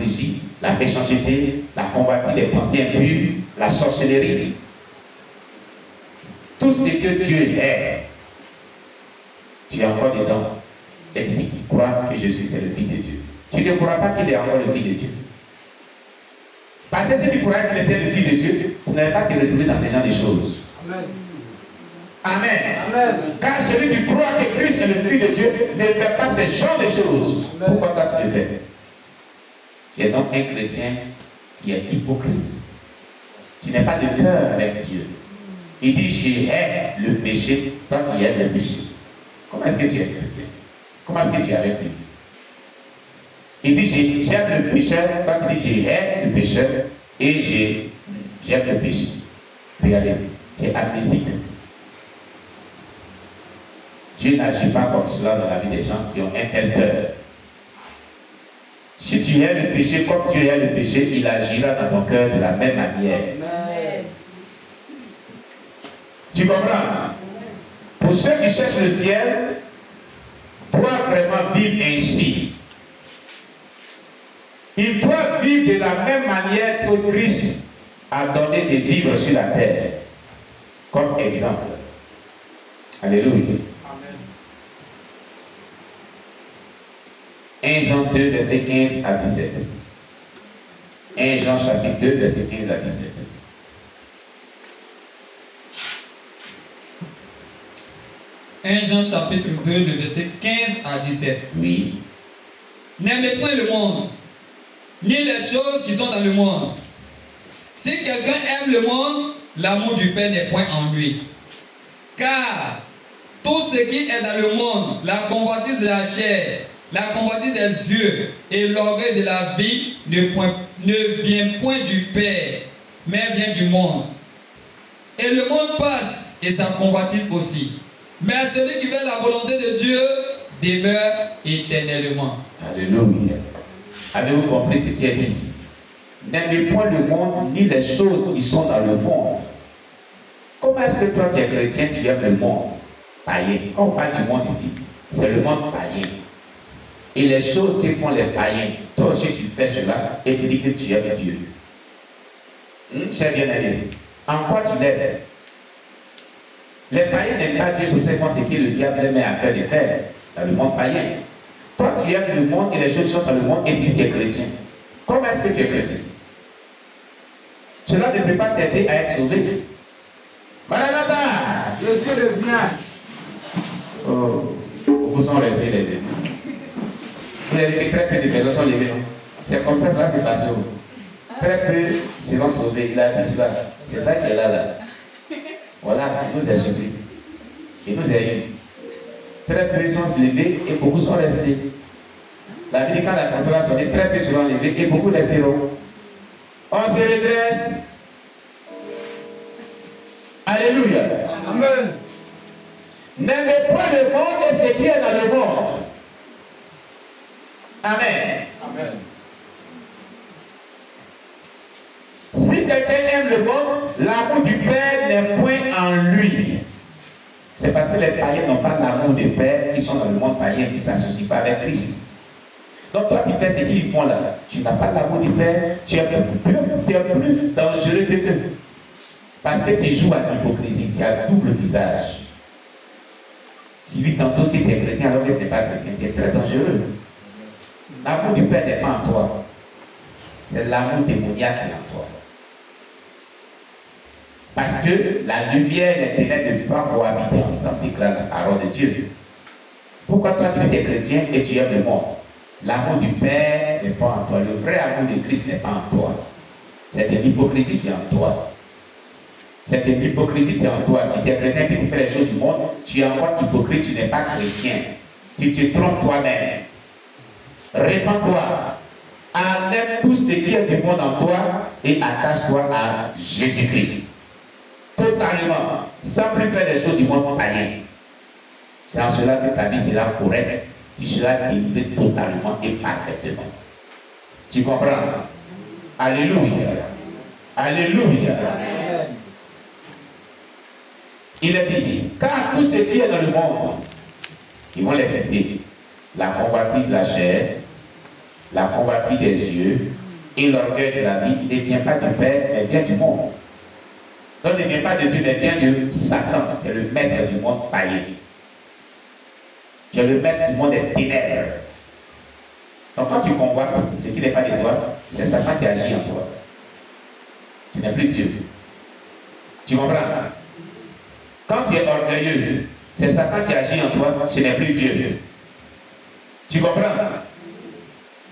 l'hypocrisie, la méchanceté, la convoitise, les pensées impures, la sorcellerie. Tout ce que Dieu est, tu es encore dedans. Et tu dis qu'il croit que Jésus c'est le Fils de Dieu. Tu ne crois pas qu'il est encore le Fils de Dieu. Parce que si tu croyais qu'il était le Fils de Dieu, tu n'avais pas te retrouver dans ce genre de choses. Amen. Amen. Amen. Car celui qui croit que Christ est le Fils de Dieu ne fait pas ce genre de choses. Amen. Pourquoi toi tu le fais? Tu es donc un chrétien qui est hypocrite. Tu n'as pas de cœur avec Dieu. Il dit, je hais le péché, toi tu aimes le péché. Comment est-ce que tu es chrétien? Comment est-ce que tu es avec lui? Il dit, j'aime le pécheur, toi tu dis, je hais le pécheur et j'aime le péché. Regardez, c'est amnésique. Dieu n'agit pas comme cela dans la vie des gens qui ont un tel cœur. Si tu hais le péché comme Dieu hait le péché, il agira dans ton cœur de la même manière. Amen. Tu comprends? Pour ceux qui cherchent le ciel, doivent vraiment vivre ainsi. Ils doivent vivre de la même manière que Christ a donné de vivre sur la terre. Comme exemple. Alléluia. 1 Jean 2, verset 15 à 17. 1 Jean chapitre 2, verset 15 à 17. Jean chapitre 2, le verset 15 à 17. Oui. N'aimez point le monde, ni les choses qui sont dans le monde. Si quelqu'un aime le monde, l'amour du Père n'est point en lui. Car tout ce qui est dans le monde, la convoitise de la chair, la convoitise des yeux et l'orgueil de la vie ne vient point du Père, mais vient du monde. Et le monde passe et sa convoitise aussi. Mais celui qui fait la volonté de Dieu demeure éternellement. Alléluia. Avez-vous compris ce qui est dit ici? N'aimez point le monde ni les choses qui sont dans le monde. Comment est-ce que toi tu es chrétien, tu aimes le monde païen? Quand on parle du monde ici, c'est le monde païen. Et les choses que font les païens, toi aussi tu fais cela et tu dis que tu aimes Dieu. Cher bien-aimé, en quoi tu l'aimes? Les païens n'aiment pas Dieu, c'est pour ça qu'ils font ce que le diable les met à cœur de faire dans le monde païen. Toi tu aimes le monde et les choses qui sont dans le monde et tu dis que tu es chrétien. Comment est-ce que tu es chrétien? Cela ne peut pas t'aider à être sauvé. Maranatha! Je suis le bien. Oh, beaucoup sont restés les deux. Vous avez fait très peu de personnes sont levées, non? C'est comme ça, cela s'est passé. Très peu seront sauvés. Il a dit cela. C'est ça qui est là. Voilà, il nous a surpris. Il nous a eu. Très peu sont levés et beaucoup sont restés. La Bible, quand la campagne a sonné, très peu seront levés et beaucoup resteront. On se redresse. Alléluia. Amen. N'aimez pas le monde et ce qui est dans le monde. Amen. Amen. Si quelqu'un aime le monde, l'amour du Père n'est point en lui. C'est parce que les païens n'ont pas l'amour du Père, ils sont dans le monde païen, ils ne s'associent pas avec Christ. Donc toi qui fais ce qu'ils font là, tu n'as pas l'amour du Père, tu es plus dangereux que eux. Parce que tu joues à l'hypocrisie, tu as double visage. Tu vis tantôt que tu es chrétien alors que tu n'es pas chrétien, tu es très dangereux. L'amour du Père n'est pas en toi. C'est l'amour démoniaque qui est en toi. Parce que la lumière et les ténèbres ne peuvent pas cohabiter ensemble, déclare la parole de Dieu. Pourquoi toi tu es chrétien et tu aimes le monde? L'amour du Père n'est pas en toi. Le vrai amour de Christ n'est pas en toi. C'est une hypocrisie qui est en toi. C'est une hypocrisie qui est en toi. Tu es chrétien et tu fais les choses du monde. Tu es encore hypocrite, tu n'es pas chrétien. Tu te trompes toi-même. Répands-toi. Enlève tout ce qui est du monde en toi et attache-toi à Jésus-Christ. Totalement. Sans plus faire les choses du monde païen. C'est en cela que ta vie sera correcte. Tu seras délivré totalement et parfaitement. Tu comprends? Alléluia. Alléluia. Amen. Il est dit, car tout ce qui est dans le monde, ils vont les citer. La convoitise de la chair, la convoitise des yeux et l'orgueil de la vie ne vient pas du Père, mais vient du monde. Donc ne vient pas de Dieu, mais vient de Satan, qui est le maître du monde païen. Qui est le maître du monde des ténèbres. Donc quand tu convoites ce qui n'est pas de toi, c'est Satan qui agit en toi. Ce n'est plus Dieu. Tu comprends? Quand tu es orgueilleux, c'est Satan qui agit en toi, ce n'est plus Dieu. Tu comprends?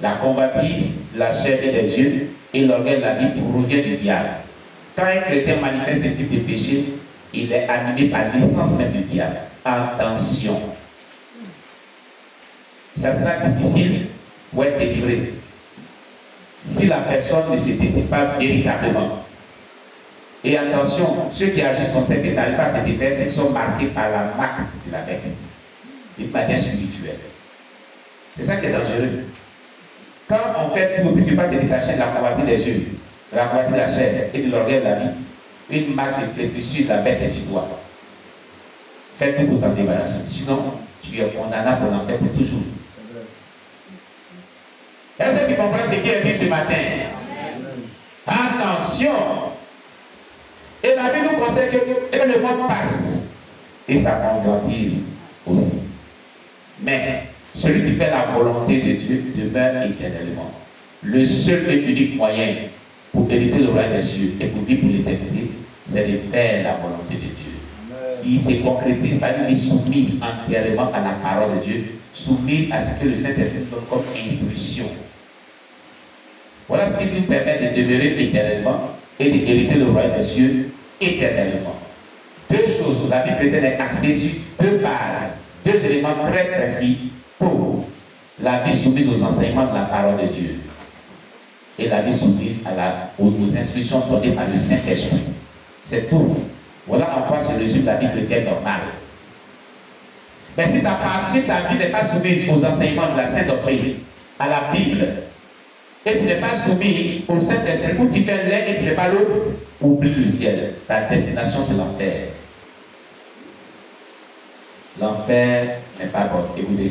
La convoitise, la chair et les yeux et l'orgueil de la vie provient du diable. Quand un chrétien manifeste ce type de péché, il est animé par l'essence même du diable. Attention. Ça sera difficile pour être délivré si la personne ne se décide pas véritablement. Et attention, ceux qui agissent comme ça, qui n'arrivent pas à se défaire, c'est qu'ils sont marqués par la marque de la bête, d'une manière spirituelle. C'est ça qui est dangereux. Quand on fait tout, tu ne peux pas te détacher de la convoitise des yeux, de la convoitise de la chair et de l'orgueil de la vie, une marque de flétrissure de la bête est sur toi. Fais tout pour t'en débarrasser. Sinon, tu es condamnable pour l'enfer pour toujours. Est-ce que tu comprends ce qui est dit ce matin? Attention! Et la Bible nous conseille que le monde passe et sa convoitise aussi. Mais celui qui fait la volonté de Dieu demeure éternellement. Le seul et unique moyen pour hériter le royaume des cieux et pour vivre pour l'éternité, c'est de faire la volonté de Dieu. Qui se concrétise par une vie soumise entièrement à la parole de Dieu, soumise à ce que le Saint-Esprit donne comme instruction. Voilà ce qui nous permet de demeurer éternellement et d'hériter le royaume des cieux éternellement. Deux choses, la vie chrétienne est axée sur deux bases, deux éléments très précis pour la vie soumise aux enseignements de la parole de Dieu et la vie soumise aux instructions données par le Saint-Esprit. C'est tout. Voilà en quoi se résume la vie chrétienne normale. Mais si ta vie n'est pas soumise aux enseignements de la Sainte Doctrine, à la Bible, et tu n'es pas soumis au Saint-Esprit, où tu fais l'un et tu ne fais pas l'autre, oublie le ciel. Ta destination, c'est l'enfer. L'enfer n'est pas bon. Écoutez,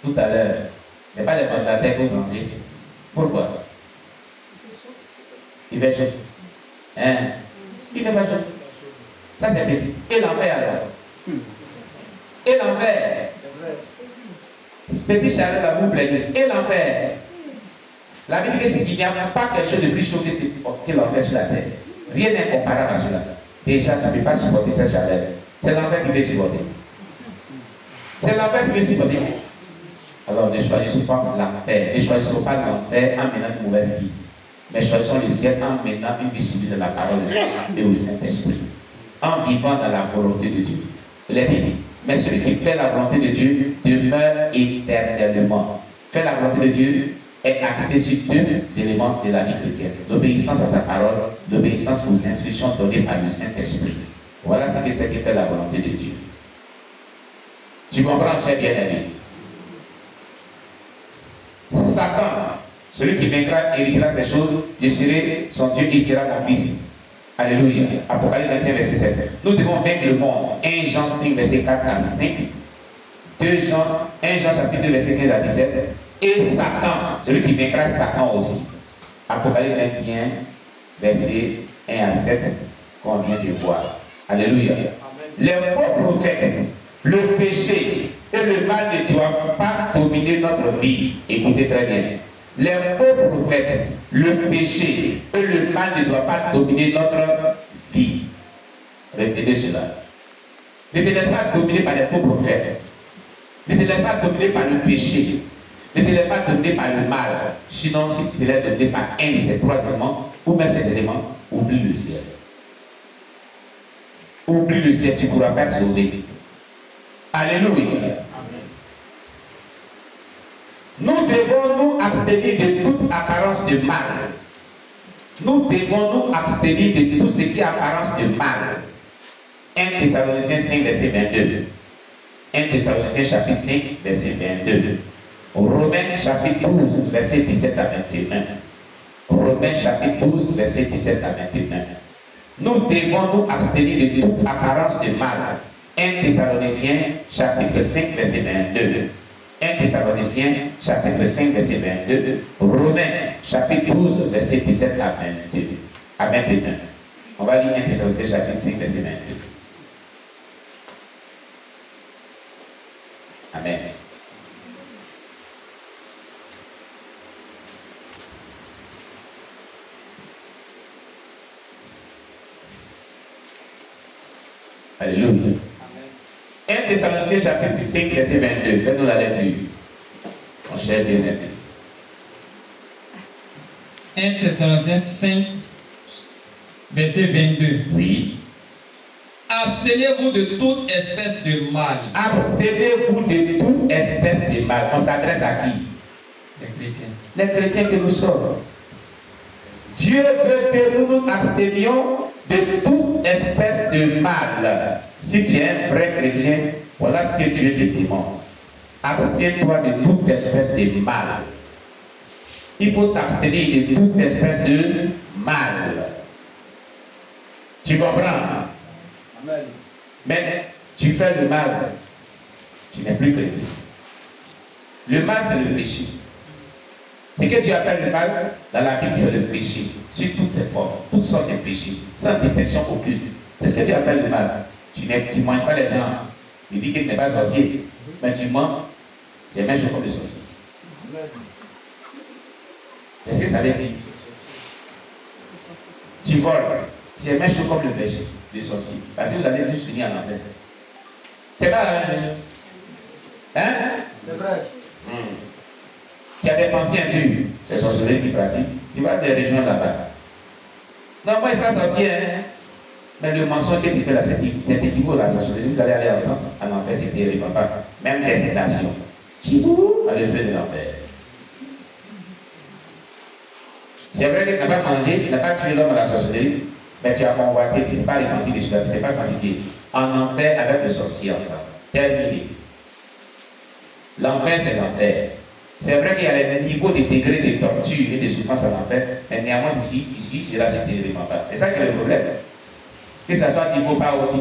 tout à l'heure, ce n'est pas les mandataires que vous pensez. Pourquoi? Il fait chaud. Hein? Il fait pas chaud. Ça, c'est petit. Et l'enfer alors? Et l'enfer? Petit chalet, la boucle, et l'enfer? La Bible dit qu'il n'y a pas quelque chose de plus chaud que l'enfer sur la terre. Rien n'est comparable à cela. Déjà, tu ne peux pas supporter cette chaleur. C'est l'enfer qui veut supporter. C'est l'enfer qui veut supporter. Alors ne choisissons pas l'enfer. Ne choisissons pas l'enfer en menant une mauvaise vie. Mais choisissons le ciel en menant une vie soumise à la parole de Dieu et au Saint-Esprit. En vivant dans la volonté de Dieu. Il est dit, mais celui qui fait la volonté de Dieu demeure éternellement. Faire la volonté de Dieu est axé sur deux éléments de la vie chrétienne. L'obéissance à sa parole, l'obéissance aux instructions données par le Saint-Esprit. Voilà ce que c'est qui fait la volonté de Dieu. Tu comprends, cher bien-aimé? Satan, celui qui vaincra, héritera ces choses, je serai son Dieu, il sera mon fils. Alléluia. Apocalypse 21, verset 7. Nous devons vaincre le monde. 1 Jean 5, verset 4 à 5. 1 Jean chapitre 2, verset 15 à 17. Et Satan, celui qui vaincra Satan aussi. Apocalypse 21, verset 1 à 7, qu'on vient de voir. Alléluia. Les faux prophètes, le péché et le mal ne doivent pas dominer notre vie. Écoutez très bien. Les faux prophètes, le péché et le mal ne doivent pas dominer notre vie. Retenez cela. Ne te laisse pas dominer par les faux prophètes. Ne te laisse pas dominer par le péché. Ne te laisse pas dominer par le mal. Sinon, si tu te laisses dominer par un de ces trois éléments, ou même ces éléments, oublie le ciel. Oublie le ciel, tu ne pourras pas te sauver. Alléluia. Nous devons nous abstenir de toute apparence de mal. Nous devons nous abstenir de tout ce qui est apparence de mal. 1 Thessaloniciens 5, verset 22. 1 Thessaloniciens chapitre 5, verset 22. Romains chapitre 12, verset 17 à 21. Romains chapitre 12, verset 17 à 21. Nous devons nous abstenir de toute apparence de mal. 1 Thessaloniciens chapitre 5, verset 22. 1 Thessaloniciens, chapitre 5, verset 22. Romains, chapitre 12, verset 17 à 22. À 21. On va lire 1 Thessaloniciens, chapitre 5, verset 22. Amen. Alléluia. 1 Thessaloniciens chapitre 5, verset 22. Faites-nous la lecture. Mon cher bien-aimé. 1 Thessaloniciens 5, verset 22. Oui. Abstenez-vous de toute espèce de mal. Abstenez-vous de toute espèce de mal. On s'adresse à qui? Les chrétiens. Les chrétiens que nous sommes. Dieu veut que nous nous abstenions de toute espèce de mal. Si tu es un vrai chrétien, voilà ce que Dieu te demande. Abstiens-toi de toute espèce de mal. Il faut t'abstenir de toute espèce de mal. Tu comprends? Amen. Mais tu fais le mal, tu n'es plus chrétien. Le mal, c'est le péché. Ce que tu appelles le mal, dans la Bible, c'est le péché. Sur toutes ses formes, toutes sortes de péchés, sans distinction aucune. C'est ce que tu appelles le mal. Tu ne manges pas les gens. Tu dis que tu n'es pas sorcier. Mais tu mens, c'est le même chose comme le sorcier. C'est ce que ça veut dire. Tu voles, c'est le même chose comme le péché, le sorcier. Parce que vous allez tous finir en enfer. C'est pas la même chose. Hein? C'est vrai. Tu as dépensé un peu, c'est sorcellerie qui pratique. Tu vas les rejoindre là-bas. Non, moi je ne suis pas sorcier, hein? Mais le mensonge que tu fais là, c'est équivaut à la sorcellerie. Vous allez aller ensemble en enfer, c'est terrible, papa. Même destination. Dans le feu de l'enfer. C'est vrai que tu n'as pas mangé, tu n'as pas tué l'homme à la sorcellerie, mais tu as convoité, tu n'es pas repenti de cela, tu n'es pas sanctifié. En enfer avec le sorcier ensemble. Terminé. L'enfer, c'est l'enfer. C'est vrai qu'il y a les niveaux de degrés de torture et de souffrance en enfer, mais néanmoins, ici, c'est là, c'est terriblement pas. C'est ça qui est le problème. Que ce soit niveau bas ou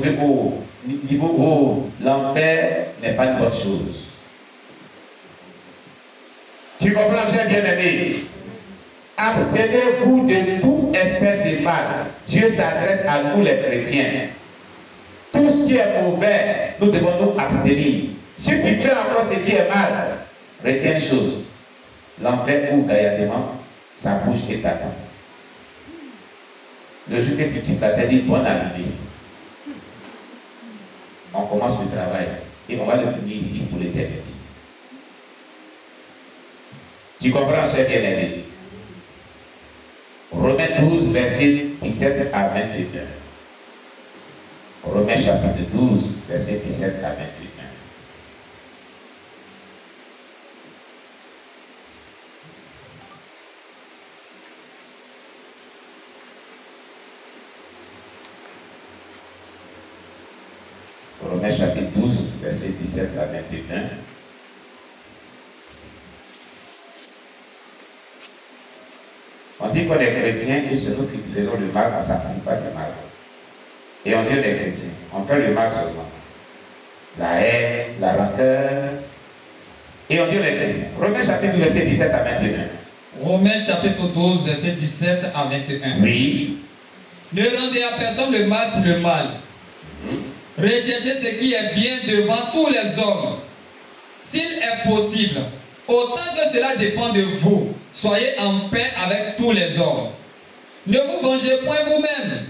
niveau haut, l'enfer n'est pas une bonne chose. Tu comprends, cher bien-aimé? Abstenez-vous de toute espèce de mal. Dieu s'adresse à nous les chrétiens. Tout ce qui est mauvais, nous devons nous abstenir. Si tu fais encore ce qui est mal, retiens une chose. L'enfer ouvre gaillardement sa bouche et t'attend. Le jour que tu quittes la terre, dit bonne arrivée. On commence le travail et on va le finir ici pour l'éternité. Tu comprends, cher bien-aimé? Romains 12, verset 17 à 21. Romains chapitre 12, verset 17 à 21. Romains chapitre 12, verset 17 à 21. On dit qu'on est chrétien et c'est nous qui faisons le mal, on ne s'abstient pas du mal. Et on dit on est chrétien, on fait le mal seulement. La haine, la rancœur. Et on dit on est chrétien. Romains chapitre 12, verset 17 à 21. Romains chapitre 12, verset 17 à 21. Oui. Ne rendez à personne le mal pour le mal. Recherchez ce qui est bien devant tous les hommes. S'il est possible, autant que cela dépend de vous, soyez en paix avec tous les hommes. Ne vous vengez point vous-même,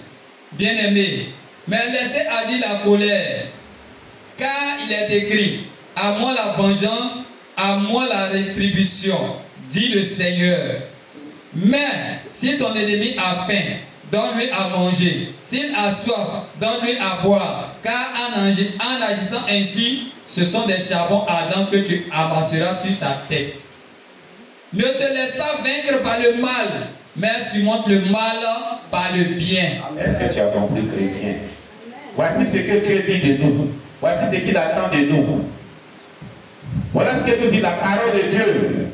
bien-aimés, mais laissez agir la colère. Car il est écrit, à moi la vengeance, à moi la rétribution, dit le Seigneur. Mais si ton ennemi a faim, donne-lui à manger. S'il a soif, donne-lui à boire. Car en agissant ainsi, ce sont des charbons ardents que tu amasseras sur sa tête. Ne te laisse pas vaincre par le mal, mais surmonte le mal par le bien. Est-ce que tu as compris, chrétien? Voici ce que Dieu dit de nous. Voici ce qu'il attend de nous. Voilà ce que nous dit la parole de Dieu.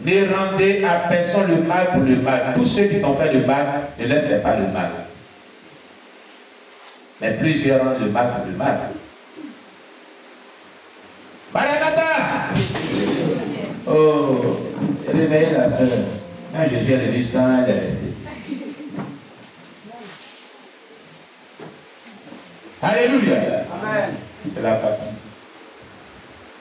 Ne rendez à personne le mal pour le mal. Tous ceux qui t'ont fait le mal, ne leur fais pas le mal. Mais plusieurs rendent le mal pour le mal. Maranatha! Oh, réveillez la soeur. Quand Jésus est levé, jusqu'à là, elle est restée. Alléluia. Amen. C'est la fatigue.